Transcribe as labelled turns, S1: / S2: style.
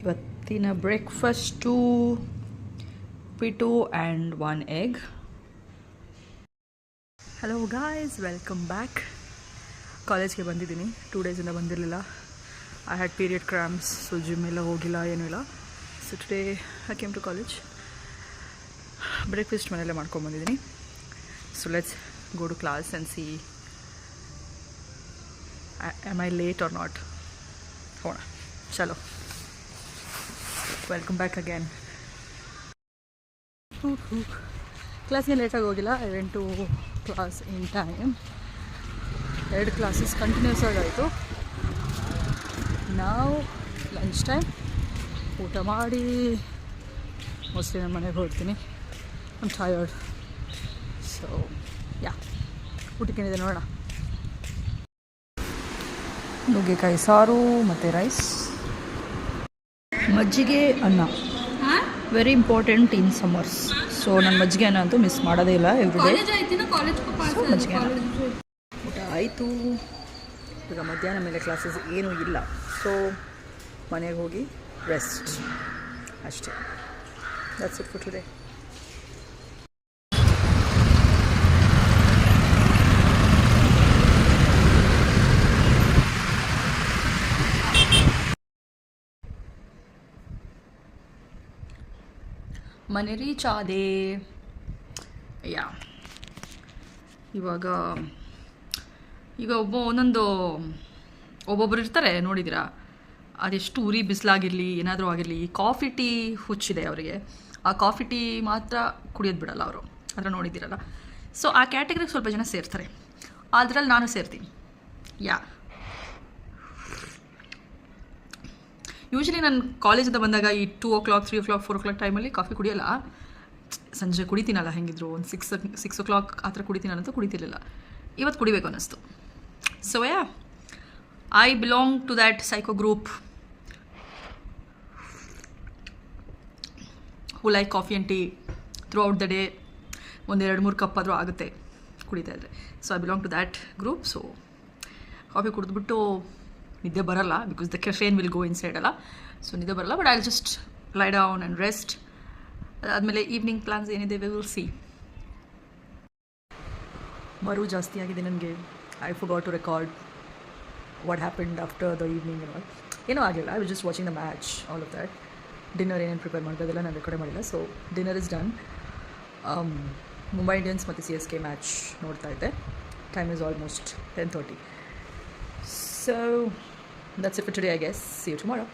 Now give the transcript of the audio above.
S1: ಇವತ್ತಿನ ಬ್ರೇಕ್ಫಾಸ್ಟು ಉಪ್ಪಿಟ್ಟು and 1 egg. Hello guys, welcome back. ಕಾಲೇಜ್ಗೆ ಬಂದಿದ್ದೀನಿ. 2 ಡೇಸಿಂದ ಬಂದಿರಲಿಲ್ಲ. I had period cramps, so gym ಎಲ್ಲ ಹೋಗಿಲ್ಲ, ಏನೂ ಇಲ್ಲ. So today I came to college. Breakfast ಮನೆಯಲ್ಲೇ ಮಾಡ್ಕೊಂಬಂದಿದ್ದೀನಿ. So let's go to class and see am I late or not. ಹೋಣ, ಚಲೋ. Welcome back again. ಕ್ಲಾಸ್ಗೆ ಲೇಟಾಗಿ ಹೋಗಿಲ್ಲ. I went to class in time. 2 classes continues ಆಗಾಯಿತು. ನಾವು ಲಂಚ್ ಟೈಮ್ ಊಟ ಮಾಡಿ ಮೋಸ್ಟ್ಲಿ ನಮ್ಮ ಮನೆಗೆ ಹೋಗ್ತೀನಿ. I'm tired. ಸೊ ಯಾ, ಊಟಕ್ಕೇನಿದೆ ನೋಡೋಣ. ನುಗ್ಗೆಕಾಯಿ ಸಾರು ಮತ್ತು ರೈಸ್, ಮಜ್ಜಿಗೆ ಅನ್ನ, very important in summers. So ನಾನು ಮಜ್ಜಿಗೆ ಅನ್ನ ಅಂತೂ ಮಿಸ್ ಮಾಡೋದೇ ಇಲ್ಲ ಎವ್ರಿ ಡೇ. ಸೊ ಮಜ್ಜಿಗೆ ಅನ್ನ ಊಟ ಆಯಿತು. ಈಗ ಮಧ್ಯಾಹ್ನ ಮೇಲೆ ಕ್ಲಾಸಸ್ ಏನೂ ಇಲ್ಲ. ಸೊ ಮನೆಗೆ ಹೋಗಿ ರೆಸ್ಟ್ ಅಷ್ಟೇ. That's it for today. ಮನೆ ರೀಚ್ ಆದೆ. ಯಾ, ಇವಾಗ ಒಬ್ಬೊಬ್ಬರು ಇರ್ತಾರೆ ನೋಡಿದ್ದೀರಾ, ಅದೆಷ್ಟು ಉರಿ ಬಿಸಿಲಾಗಿರಲಿ ಏನಾದರೂ ಆಗಿರಲಿ, ಕಾಫಿ ಟೀ ಹುಚ್ಚಿದೆ ಅವರಿಗೆ. ಆ ಕಾಫಿ ಟೀ ಮಾತ್ರ ಕುಡಿಯೋದು ಬಿಡಲ್ಲ ಅವರು, ಅದರ ನೋಡಿದ್ದೀರಲ್ಲ. ಸೊ ಆ ಕ್ಯಾಟಗರಿಗೆ ಸ್ವಲ್ಪ ಜನ ಸೇರ್ತಾರೆ. ಅದರಲ್ಲಿ ನಾನು ಸೇರ್ತೀನಿ. ಯಾ, ಯೂಶ್ವಲಿ ನಾನು ಕಾಲೇಜಿಂದ ಬಂದಾಗ ಈ 2 o'clock 3 o'clock 4 o'clock ಟೈಮಲ್ಲಿ ಕಾಫಿ ಕುಡಿಯೋಲ್ಲ. ಸಂಜೆ ಕುಡಿತೀನಲ್ಲ, ಹೆಂಗಿದ್ರು ಒಂದು 6 o'clock ಆ ಥರ ಕುಡಿತೀನಂತೂ ಕುಡಿತಿರ್ಲಿಲ್ಲ. ಇವತ್ತು ಕುಡಿಬೇಕು ಅನ್ನಿಸ್ತು. So yeah, I belong to that psycho group who like coffee and tea throughout the day. 1-2-3 cup ಆದರೂ ಆಗುತ್ತೆ ಕುಡಿತಾ ಇದ್ದರೆ. So I belong to that group. So coffee ಕುಡಿದ್ಬಿಟ್ಟು ನಿದ್ದೆ ಬರಲ್ಲ, because the caffeine will go inside ಅಲ್ಲ. So ನಿದ್ದೆ ಬರಲ್ಲ, but I will just lie down and rest. ಅದಾದಮೇಲೆ ಈವ್ನಿಂಗ್ ಪ್ಲಾನ್ಸ್ ಏನಿದೆ ವಿ ವಿಲ್ ಸಿ. ಬರು ಜಾಸ್ತಿ ಆಗಿದೆ ನನಗೆ. I forgot to record what happened after the evening and all. ಏನೂ ಆಗಿಲ್ಲ. I was just watching the match, all of that. Dinner ಏನೇನು prepare ಮಾಡೋದೆಲ್ಲ ನಾನು ರೆಕಾರ್ಡ್ ಮಾಡಿಲ್ಲ. So dinner is done. Mumbai Indians ಮತ್ತು CSK ಮ್ಯಾಚ್ ನೋಡ್ತಾ ಇದ್ದೆ. Time is almost 10:30. So that's it for today, I guess. See you tomorrow.